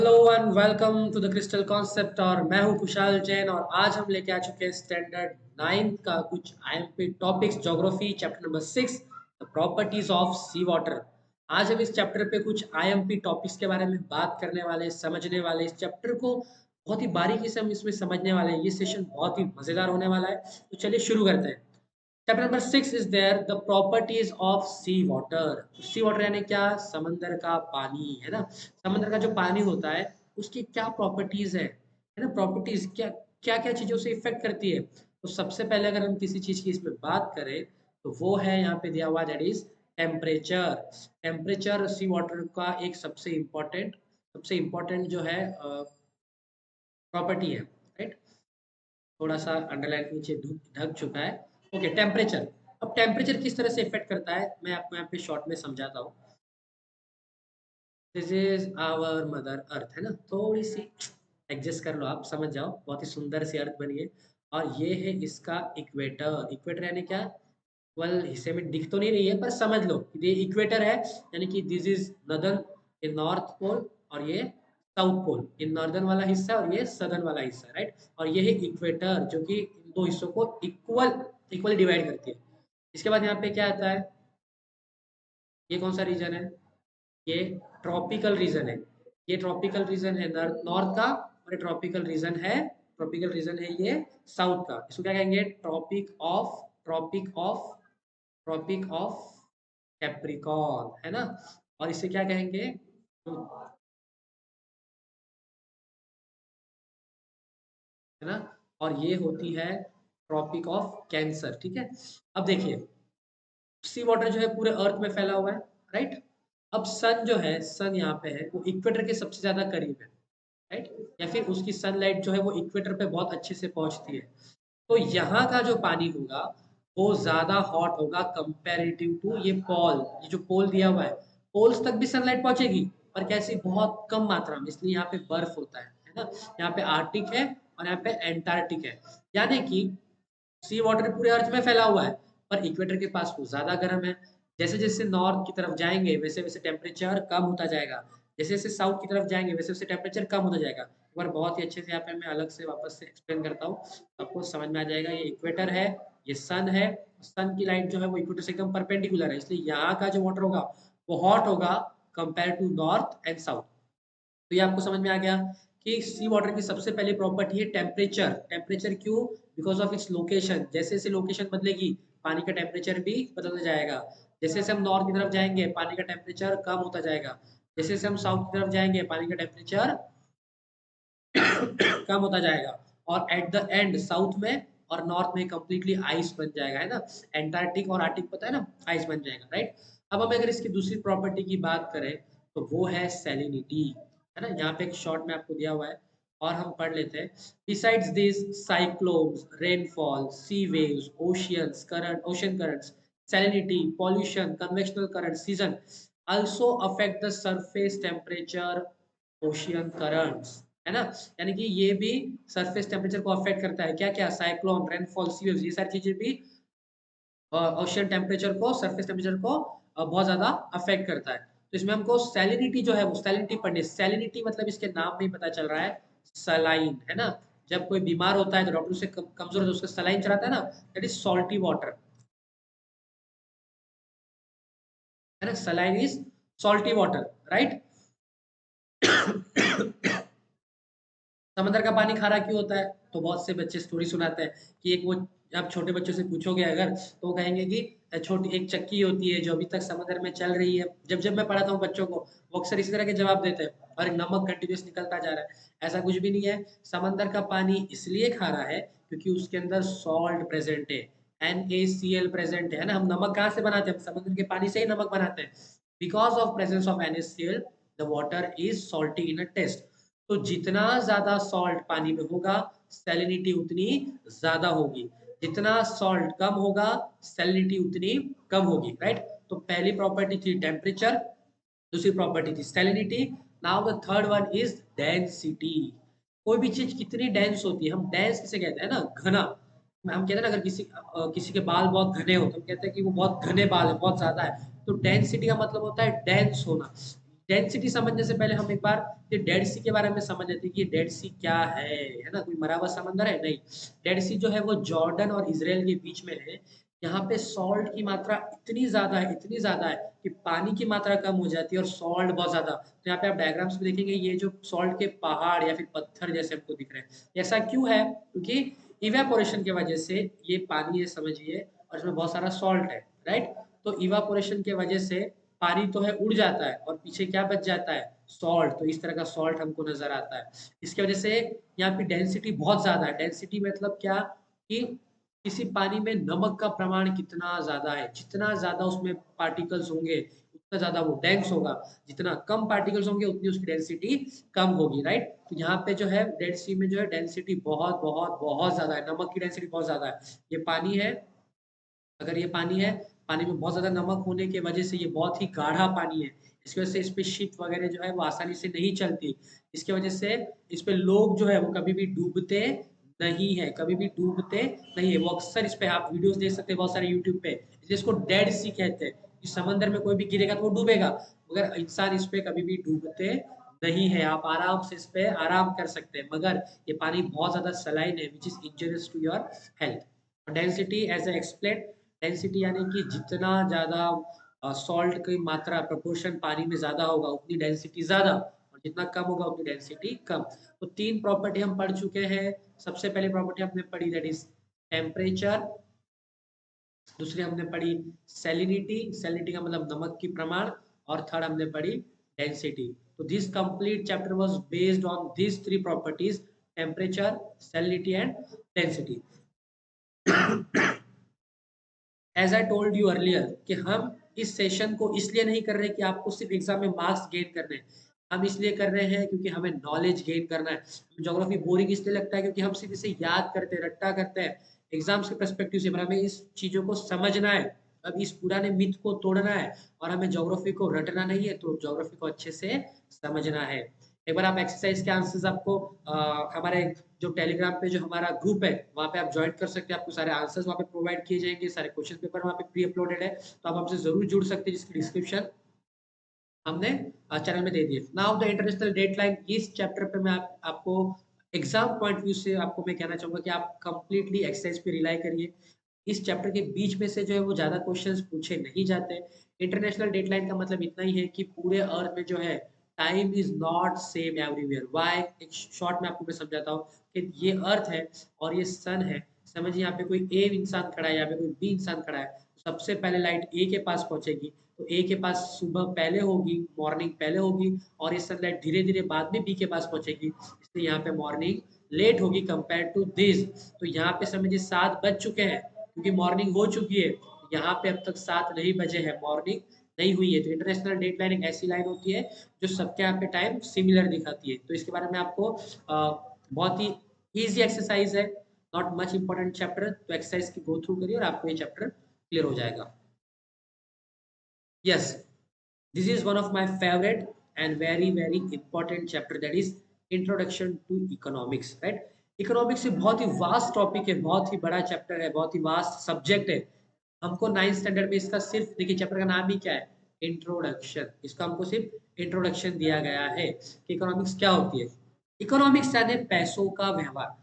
Hello and welcome to the crystal concept. और मैं हूं कुशाल जैन और आज हम लेके आ चुके हैं स्टैंडर्ड 9 का कुछ IMP topics, geography chapter number 6, the properties of sea water. आज हम इस चैप्टर पे कुछ आईएमपी टॉपिक्स के बारे में बात करने वाले, समझने वाले। इस चैप्टर को बहुत ही बारीकी से हम इसमें समझने वाले हैं। ये सेशन बहुत ही मजेदार होने वाला है, तो चलिए शुरू करते हैं। Chapter number 6 is there the properties of sea water. Sea water यानी क्या? समंदर का पानी, है ना। समंदर का जो पानी होता है उसकी क्या प्रॉपर्टीज है ना। प्रॉपर्टीज क्या क्या क्या चीजों से इफेक्ट करती है। तो सबसे पहले अगर हम किसी चीज की इसमें बात करें तो वो है यहाँ पे दिया हुआ, that is temperature. Temperature sea water का एक सबसे इम्पोर्टेंट जो है प्रॉपर्टी है, राइट। थोड़ा सा अंडरलाइन के नीचे ढक चुका है। Okay, temperature. अब टेम्परेचर किस तरह से इफेक्ट करता है मैं आपको यहाँ पे शॉर्ट में समझाता हूँ। This is our mother earth, है ना। थोड़ी सी एडजस्ट कर लो, आप समझ जाओ। बहुत ही सुंदर सी अर्थ बनी है। और ये है इसका इक्वेटर। इक्वेटर यानी क्या? वेल, हिस्से में दिख तो नहीं रही है पर समझ लो कि ये इक्वेटर है। यानी कि दिस इज नॉर्दर्न, ये नॉर्थ पोल, और ये साउथ पोल। ये नॉर्दर्न वाला हिस्सा और ये सदर्न वाला हिस्सा, राइट। और ये है इक्वेटर जो कि इन दो हिस्सों को इक्वली डिवाइड करती है। इसके बाद यहाँ पे क्या आता है? ये कौन सा रीजन है? ये ट्रॉपिकल रीजन है। ये ट्रॉपिकल रीजन है नॉर्थ का, और ये ट्रॉपिकल रीजन है ये साउथ का। इसको क्या कहेंगे? ट्रॉपिक ऑफ कैप्रिकॉर्न, है ना। और इसे क्या कहेंगे? है ना। और ये होती है ट्रॉपिक ऑफ कैंसर, ठीक है। अब देखिए, सी वाटर जो है पूरे अर्थ में फैला हुआ है, राइट। अब सन जो है, सन यहाँ पे है, वो इक्वेटर के सबसे ज्यादा करीब है, राइट। या फिर उसकी सनलाइट जो है वो इक्वेटर पे बहुत अच्छे से पहुंचती है। तो यहाँ का जो पानी होगा वो ज्यादा हॉट होगा कंपैरेटिव टू ये जो पोल दिया हुआ है। पोल्स तक भी सनलाइट पहुंचेगी, पर कैसी? बहुत कम मात्रा में, इसलिए यहाँ पे बर्फ होता है ना। यहाँ पे आर्टिक है और यहाँ पे एंटार्क्टिक है। यानी कि सी वाटर पूरे अर्थ में फैला हुआ है, पर इक्वेटर के पास वो ज्यादा गर्म है। जैसे जैसे नॉर्थ की तरफ जाएंगे वैसे वैसे टेम्परेचर कम होता जाएगा। जैसे जैसे साउथ की तरफ जाएंगे वैसे वैसे टेम्परेचर कम होता जाएगा। एक बार बहुत ही अच्छे से यहाँ पे मैं अलग से वापस से एक्सप्लेन करता हूँ, आपको समझ में आ जाएगा। ये इक्वेटर है, ये सन है। सन की लाइट जो है वो इक्वेटर से एकदम परपेंडिकुलर है, इसलिए यहाँ का जो वाटर होगा वो हॉट होगा compare to north and south. तो ये आपको समझ में आ गया कि सी वाटर की सबसे पहली प्रॉपर्टी है टेम्परेचर। टेम्परेचर क्यों? Because of its location. जैसे जैसे लोकेशन बदलेगी पानी का टेम्परेचर भी बदलता जाएगा। जैसे जैसे हम नॉर्थ की तरफ जाएंगे पानी का टेम्परेचर कम होता जाएगा। जैसे जैसे हम साउथ की तरफ जाएंगे पानी का टेम्परेचर कम होता जाएगा। और एट द एंड साउथ में और नॉर्थ में कंप्लीटली आइस बन जाएगा, है ना। एंटार्क्टिक और आर्टिक पता है ना, आइस बन जाएगा, राइट। अब हम अगर इसकी दूसरी प्रॉपर्टी की बात करें तो वो है सैलिनिटी, है ना। यहाँ पे एक शॉर्ट में आपको दिया हुआ है और हम पढ़ लेते हैं। Besides this cyclones, rainfall, sea waves, ocean currents, salinity, pollution, convectional current, season also affect the surface temperature, ocean currents, है ना। यानी कि ये भी सरफेस टेम्परेचर को अफेक्ट करता है। क्या क्या? साइक्लोन, रेनफॉल, सी वेव्स, ये सारी चीजें भी ओशियन टेम्परेचर को, सरफेस टेम्परेचर को बहुत ज्यादा अफेक्ट करता है। तो इसमें हमको सैलिनिटी जो है वो सैलिनिटी पढ़नी है। सैलिनिटी मतलब इसके नाम में ही पता चल रहा है, सलाइन, है ना। जब कोई बीमार होता है तो डॉक्टर उसे कमजोर है तो उसका सलाइन चलाता है ना, दैट इज सॉल्टी वाटर, है ना। Saline is salty water, right. समंदर का पानी खारा क्यों होता है? तो बहुत से बच्चे स्टोरी सुनाते हैं कि एक वो, आप छोटे बच्चों से पूछोगे अगर तो वो कहेंगे कि छोटी एक चक्की होती है जो अभी तक समंदर में चल रही है। जब जब मैं पढ़ाता हूँ बच्चों को वो अक्सर इसी तरह के जवाब देते हैं, और नमक कंटिन्यूस निकलता जा रहा है। ऐसा कुछ भी नहीं है। समंदर का पानी इसलिए खारा है क्योंकि उसके अंदर सॉल्ट प्रेजेंट है, NaCl प्रेजेंट है ना। हम नमक कहाँ से बनाते हैं? समुद्र के पानी से ही नमक बनाते हैं। Because of presence of NaCl the water is salty in a taste. तो जितना ज्यादा सॉल्ट पानी में होगा सैलिनिटी उतनी ज्यादा होगी। जितना सॉल्ट कम होगा सैलिनिटी उतनी कम होगी, राइट। तो पहली प्रॉपर्टी थी टेम्परेचर, दूसरी प्रॉपर्टी थी salinity. Now the third one is density. कोई भी चीज कितनी डेंस होती है, हम डेंस किसे कहते हैं ना, घना। हम कहते हैं ना, अगर किसी के बाल बहुत घने हो तो हम कहते हैं कि वो बहुत घने बाल है, बहुत ज्यादा है। तो डेंसिटी का मतलब होता है डेंस होना। डेंसिटी समझने से पहले हम एक बार ये डेड सी के बारे में समझ लेते हैं कि डेड सी क्या है ना? कोई मरा हुआ समंदर है? नहीं। डेड सी जो है वो जॉर्डन और इज़राइल के बीच में है। यहाँ पे सॉल्ट की मात्रा इतनी ज़्यादा है कि पानी की मात्रा कम हो जाती है और सॉल्ट बहुत ज़्यादा। तो यहाँ पे आप डायग्राम्स में देखेंगे ये जो सॉल्ट के पहाड़ या फिर पत्थर जैसे हमको दिख रहे हैं। ऐसा क्यों है? क्योंकि इवेपोरेशन की वजह से ये पानी है समझिए और इसमें बहुत सारा सॉल्ट है, राइट? तो इवेपोरेशन के वजह से पानी तो है उड़ जाता है और पीछे क्या बच जाता है? सॉल्ट। तो इस तरह का सॉल्ट हमको नज़र आता है। इसकी वजह से यहाँ पे डेंसिटी बहुत ज़्यादा है। डेंसिटी मतलब क्या कि किसी पानी में नमक का प्रमाण कितना ज़्यादा है, जितना ज़्यादा उसमें पार्टिकल्स होंगे, उतना ज़्यादा वो डेंस होगा, जितना कम पार्टिकल्स होंगे उतनी उसकी डेंसिटी कम होगी, राइट? तो यहाँ पे जो है डेड सी में जो है डेंसिटी बहुत ज़्यादा है, नमक की डेंसिटी बहुत ज़्यादा है। ये पानी है, अगर ये पानी है, पानी में बहुत ज़्यादा नमक होने की वजह से ये बहुत ही गाढ़ा पानी है। इसकी वजह से इस पे शिप वगैरह जो है वो आसानी से नहीं चलती। इसकी वजह से इस पे लोग जो है वो कभी भी डूबते नहीं है, कभी भी डूबते नहीं है। वो अक्सर इस पे आप वीडियोज़ देख सकते हैं बहुत सारे यूट्यूब पे, जिसको डेड सी कहते हैं। इस समंदर में कोई भी गिरेगा तो वो डूबेगा, मगर इंसान इस पे कभी भी डूबते नहीं है। आप आराम से इस पे आराम कर सकते हैं, मगर ये पानी बहुत ज़्यादा सलाइन है which is injurious to your health. Density as I explained, density यानी कि जितना ज़्यादा सॉल्ट की मात्रा प्रोपोर्शन पानी में ज़्यादा होगा उतनी डेंसिटी ज़्यादा और जितना कम होगा उतनी डेंसिटी कम। तो 3 प्रॉपर्टी हम पढ़ चुके हैं। सबसे पहली प्रॉपर्टी हमने पढ़ी दैट इज़ टेम्परेचर, दूसरी हमने पढ़ी सैलिनिटी, सैलिनिटी का मतलब नमक की प्रमाण, और थर्ड हमने पढ़ी डेंसिटी। तो this complete chapter was based on these 3 properties, temperature, salinity and density. As I told you earlier कि हम इस सेशन को इसलिए नहीं कर रहे कि आपको सिर्फ एग्जाम में मार्क्स गेन करने हैं, हम इसलिए कर रहे हैं क्योंकि हमें नॉलेज गेन करना है। ज्योग्राफी बोरिंग इसलिए लगता है क्योंकि हम सिर्फ इसे याद करते हैं, रट्टा करते हैं एग्जाम्स के पर्सपेक्टिव से, पर हमें इस चीज़ों को समझना है। अब इस पुराने मिथ को तोड़ना है और हमें ज्योग्राफी को रटना नहीं है, तो ज्योग्राफी को अच्छे से समझना है। एक बार आप एक्सरसाइज के आंसर्स आपको हमारे जो टेलीग्राम पे जो हमारा ग्रुप है वहाँ पे आप ज्वाइन कर सकते हैं। आपको सारे आंसर्स वहाँ पे प्रोवाइड किए जाएंगे, सारे क्वेश्चन पेपर वहाँ पे प्री अपलोडेड है, तो आप हमसे जरूर जुड़ सकते हैं, जिसकी डिस्क्रिप्शन हमने चैनल में दे दिए। नाउ द इंटरनेशनल डेडलाइन, इस चैप्टर पे मैं आपको एग्जाम पॉइंट व्यू से आपको मैं कहना चाहूंगा कि आप कंप्लीटली एक्सरसाइज पे रिलाई करिए। इस चैप्टर के बीच में से जो है वो ज़्यादा क्वेश्चंस पूछे नहीं जाते। इंटरनेशनल डेडलाइन का मतलब इतना ही है कि पूरे अर्थ में जो है time is not same everywhere. Why, एक शॉर्ट में आपको मैं समझाता हूँ कि ये अर्थ है और ये सन है। समझिए यहाँ पे कोई ए इंसान खड़ा है, यहाँ पे कोई बी इंसान खड़ा है, सबसे पहले लाइट ए के पास पहुंचेगी, तो ए के पास सुबह पहले होगी, मॉर्निंग पहले होगी, और ये सनलाइट धीरे धीरे बाद में बी के पास पहुंचेगी, इसलिए यहाँ पे मॉर्निंग लेट होगी कंपेयर टू दिस। तो यहाँ पे समझिए 7 बज चुके हैं क्योंकि मॉर्निंग हो चुकी है। यहाँ पे अब तक 7 नहीं बजे हैं, मॉर्निंग नहीं हुई है। तो इंटरनेशनल डेट लाइन एक ऐसी लाइन होती है जो सबके यहाँ पे टाइम सिमिलर दिखाती है। तो इसके बारे में आपको बहुत ही ईजी एक्सरसाइज है, नॉट मच इंपॉर्टेंट चैप्टर, तो एक्सरसाइज की गो थ्रू करिए और आपको ये चैप्टर क्लियर हो जाएगा। Yes, this is one of my favorite and very important chapter, that is introduction to economics, right? Economics से बहुत ही वास्ट टॉपिक है, बहुत ही बड़ा चैप्टर है, बहुत ही वास्ट सब्जेक्ट है। हमको 9th स्टैंडर्ड में इसका सिर्फ, देखिए चैप्टर का नाम ही क्या है, इंट्रोडक्शन। इसका हमको सिर्फ इंट्रोडक्शन दिया गया है कि इकोनॉमिक्स क्या होती है। इकोनॉमिक्स यानी पैसों का व्यवहार।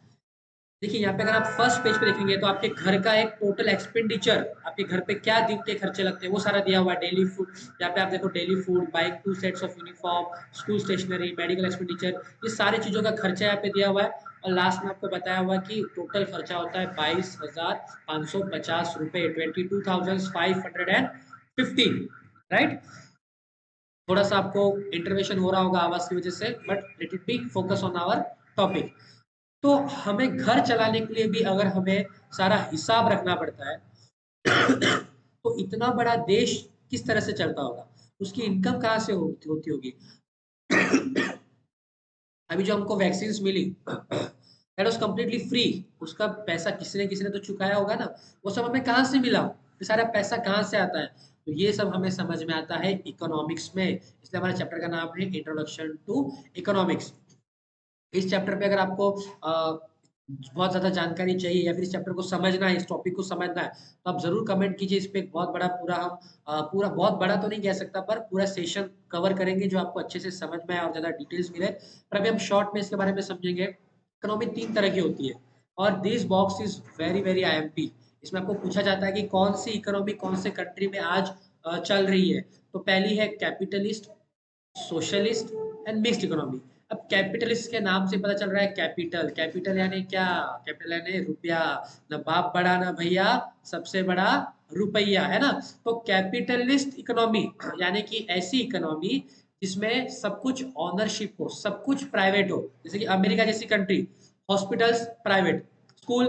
देखिए यहाँ पे अगर आप फर्स्ट पेज पे देखेंगे तो आपके घर का एक टोटल एक्सपेंडिचर, आपके घर पे क्या दिन के खर्चे लगते हैं वो सारा दिया हुआ है। डेली फूड, यहाँ पे आप देखो daily food, buying 2 sets of uniform, school stationery, medical expenditure, ये सारी चीजों का खर्चा यहाँ पे दिया हुआ है। और लास्ट में आपको बताया हुआ है कि टोटल खर्चा होता है 22,550 रुपए, 22,515, राइट? थोड़ा सा आपको इंटरवेशन हो रहा होगा आवाज की वजह से, but let it be focus on our topic. तो हमें घर चलाने के लिए भी अगर हमें सारा हिसाब रखना पड़ता है तो इतना बड़ा देश किस तरह से चलता होगा, उसकी इनकम कहाँ से होती होगी। अभी जो हमको वैक्सीन मिली दैट वाज कम्प्लीटली फ्री, उसका पैसा किसी ने तो चुकाया होगा ना, वो सब हमें कहाँ से मिला, ये सारा पैसा कहाँ से आता है। तो ये सब हमें समझ में आता है इकोनॉमिक्स में, इसलिए हमारे चैप्टर का नाम है इंट्रोडक्शन टू इकोनॉमिक्स। इस चैप्टर पे अगर आपको बहुत ज़्यादा जानकारी चाहिए या फिर इस चैप्टर को समझना है, इस टॉपिक को समझना है, तो आप ज़रूर कमेंट कीजिए। इस पे एक बहुत बड़ा पूरा हम पूरा बहुत बड़ा तो नहीं कह सकता पर पूरा सेशन कवर करेंगे जो आपको अच्छे से समझ में आए और ज़्यादा डिटेल्स मिले। पर अभी हम शॉर्ट में इसके बारे में समझेंगे। इकोनॉमी 3 तरह की होती है और this box is very, very IMP. इसमें आपको पूछा जाता है कि कौन सी इकोनॉमी कौन से कंट्री में आज चल रही है। तो पहली है capitalist, socialist and mixed economy. अब कैपिटलिस्ट के नाम से पता चल रहा है कैपिटल, कैपिटल यानी क्या? कैपिटल यानी रुपया, ना बाप बड़ा ना भैया, सबसे बड़ा रुपया, है ना? तो कैपिटलिस्ट इकोनॉमी यानी कि ऐसी इकोनॉमी जिसमें सब कुछ ऑनरशिप हो, सब कुछ प्राइवेट हो। जैसे कि अमेरिका जैसी country, hospitals private, school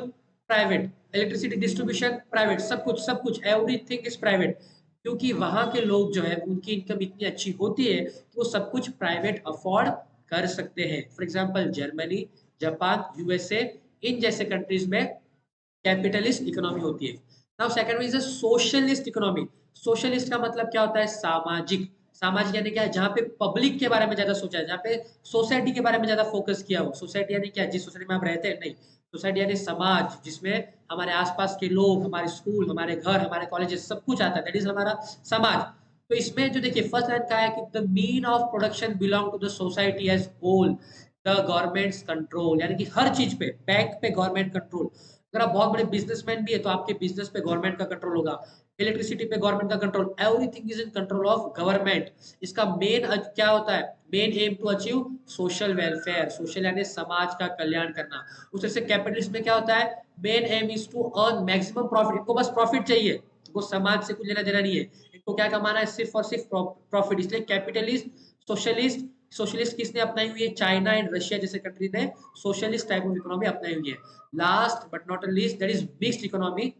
private, electricity distribution private, सब कुछ एवरीथिंग इज प्राइवेट। क्योंकि वहाँ के लोग जो है उनकी इनकम इतनी अच्छी होती है कि वो सब कुछ प्राइवेट अफोर्ड कर सकते हैं। For example Germany, Japan, USA, इन जैसे कंट्रीज में कैपिटलिस्ट इकोनॉमी होती है। Now second is a socialist economy. Socialist का मतलब क्या होता है? सामाजिक। सामाजिक यानी क्या? जहाँ पे पब्लिक के बारे में ज्यादा सोचा है, जहाँ पे सोसाइटी के बारे में ज्यादा फोकस किया हो। सोसाइटी यानी क्या? जिस सोसाइटी में आप रहते हैं, नहीं। सोसाइटी यानी समाज, जिसमें हमारे आसपास के लोग, हमारे स्कूल, हमारे घर, हमारे कॉलेजेस, सब कुछ आता है। दैट इज हमारा समाज। तो इसमें जो देखिए फर्स्ट लाइन का है कि the mean of production belong to the society as whole, the governments control, यानी कि हर चीज पे, बैंक पे गवर्नमेंट कंट्रोल। अगर आप बहुत बड़े बिजनेसमैन भी है तो आपके बिजनेस पे गवर्नमेंट का कंट्रोल होगा, इलेक्ट्रिसिटी पे गवर्नमेंट का control, everything is in control of government. इसका मेन क्या होता है? Main aim to achieve social welfare. Social यानी समाज का कल्याण करना। उस तरह से कैपिटलिस्ट में क्या होता है? Main aim is to earn maximum profit. इनको बस प्रॉफिट चाहिए, इनको समाज से कुछ लेना देना नहीं है। इनको क्या कमाना है? सिर्फ और सिर्फ प्रॉफिट। इसलिए कैपिटलिस्ट, सोशलिस्ट, सोशलिस्ट किसने अपनाई हुई है? चाइना एंड रशिया जैसे कंट्री ने सोशलिस्ट टाइप ऑफ इकोनॉमी अपनाई हुई है। Last but not least that is mixed economy.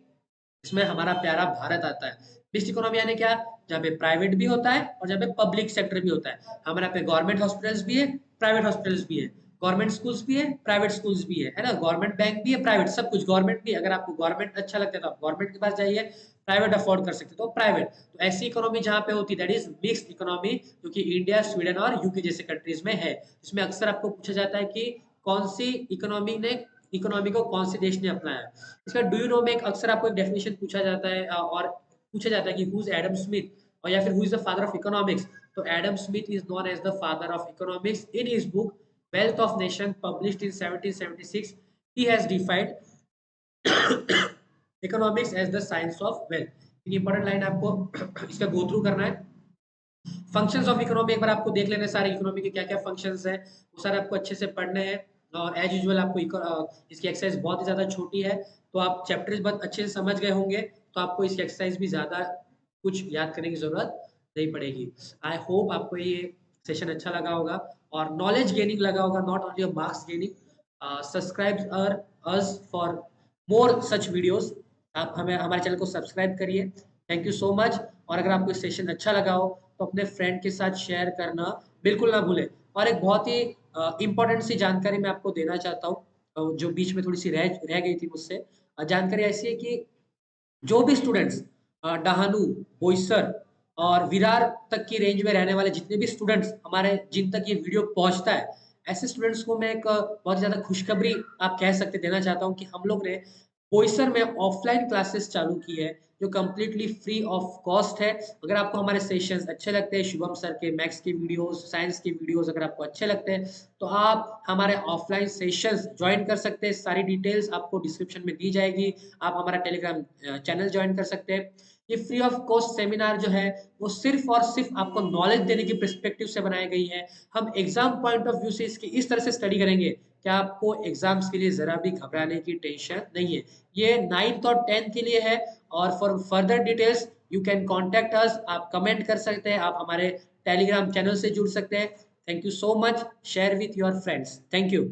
इसमें हमारा प्यारा भारत आता है। मिक्स्ड इकोनॉमी यानी क्या? जहाँ पे प्राइवेट भी होता है और जहाँ पे पब्लिक सेक्टर भी होता है। हमारे यहाँ पे गवर्नमेंट हॉस्पिटल्स भी है, प्राइवेट हॉस्पिटल्स भी है, गवर्नमेंट स्कूल्स भी है, प्राइवेट स्कूल्स भी है ना? गवर्नमेंट बैंक भी है, प्राइवेट, सब कुछ गवर्नमेंट भी है। अगर आपको गवर्नमेंट अच्छा लगता है तो आप गवर्नमेंट के पास जाइए, प्राइवेट अफोर्ड कर सकते हो तो प्राइवेट। तो ऐसी इकोनॉमी जहाँ पे होती है दैट इज मिक्स्ड इकोनॉमी, जो कि इंडिया, स्वीडन और यूके जैसे कंट्रीज में है। इसमें अक्सर आपको पूछा जाता है कि कौन सी इकोनॉमी को कौन से देश ने अपनाया। इसका डू यू नो में एक अक्सर आपको एक डेफिनेशन पूछा जाता है और पूछा जाता है कि हु इज एडम स्मिथ, और या फिर who is the father of economics. तो Adam Smith is known as the father of economics. In his book Wealth of Nation published in 1776 he has defined economics as the science of wealth. Important line आपको इसका go through करना है। Functions of economy एक बार आपको देख लेने, सारे economy के क्या क्या फंक्शंस हैं वो सारे आपको अच्छे से पढ़ने हैं। और एज यूजुअल आपको इसकी एक्सरसाइज बहुत ही ज़्यादा छोटी है, तो आप चैप्टर्स बहुत अच्छे से समझ गए होंगे, तो आपको इसकी एक्सरसाइज भी ज़्यादा कुछ याद करने की ज़रूरत नहीं पड़ेगी। आई होप आपको ये सेशन अच्छा लगा होगा और नॉलेज गेनिंग लगा होगा, not only marks gaining. Subscribe us for more such videos. आप हमें हमारे चैनल को सब्सक्राइब करिए। Thank you so much. और अगर आपको सेशन अच्छा लगा हो तो अपने फ्रेंड के साथ शेयर करना बिल्कुल ना भूलें। और एक बहुत ही इम्पोर्टेंट सी जानकारी मैं आपको देना चाहता हूँ, जो बीच में थोड़ी सी रह गई थी मुझसे। जानकारी ऐसी है कि जो भी स्टूडेंट्स डहानू, बोईसर और विरार तक की रेंज में रहने वाले जितने भी स्टूडेंट्स हमारे जिन तक ये वीडियो पहुंचता है, ऐसे स्टूडेंट्स को मैं एक बहुत ज़्यादा खुशखबरी आप कह सकते देना चाहता हूँ कि हम लोग ने बोईसर में ऑफलाइन क्लासेस चालू की है जो कंप्लीटली फ्री ऑफ कॉस्ट है। अगर आपको हमारे सेशंस अच्छे लगते हैं, शुभम सर के मैथ्स के वीडियोस, साइंस के वीडियोस अगर आपको अच्छे लगते हैं तो आप हमारे ऑफलाइन सेशंस ज्वाइन कर सकते हैं। सारी डिटेल्स आपको डिस्क्रिप्शन में दी जाएगी। आप हमारा टेलीग्राम चैनल ज्वाइन कर सकते हैं। ये फ्री ऑफ कॉस्ट सेमिनार जो है वो सिर्फ और सिर्फ आपको नॉलेज देने की पर्सपेक्टिव से बनाई गई है। हम एग्जाम पॉइंट ऑफ व्यू से इसकी इस तरह से स्टडी करेंगे कि आपको एग्जाम्स के लिए जरा भी घबराने की टेंशन नहीं है। ये 9th और 10th के लिए है। और for further details you can contact us. आप कमेंट कर सकते हैं, आप हमारे टेलीग्राम चैनल से जुड़ सकते हैं। Thank you so much. Share with your friends. Thank you.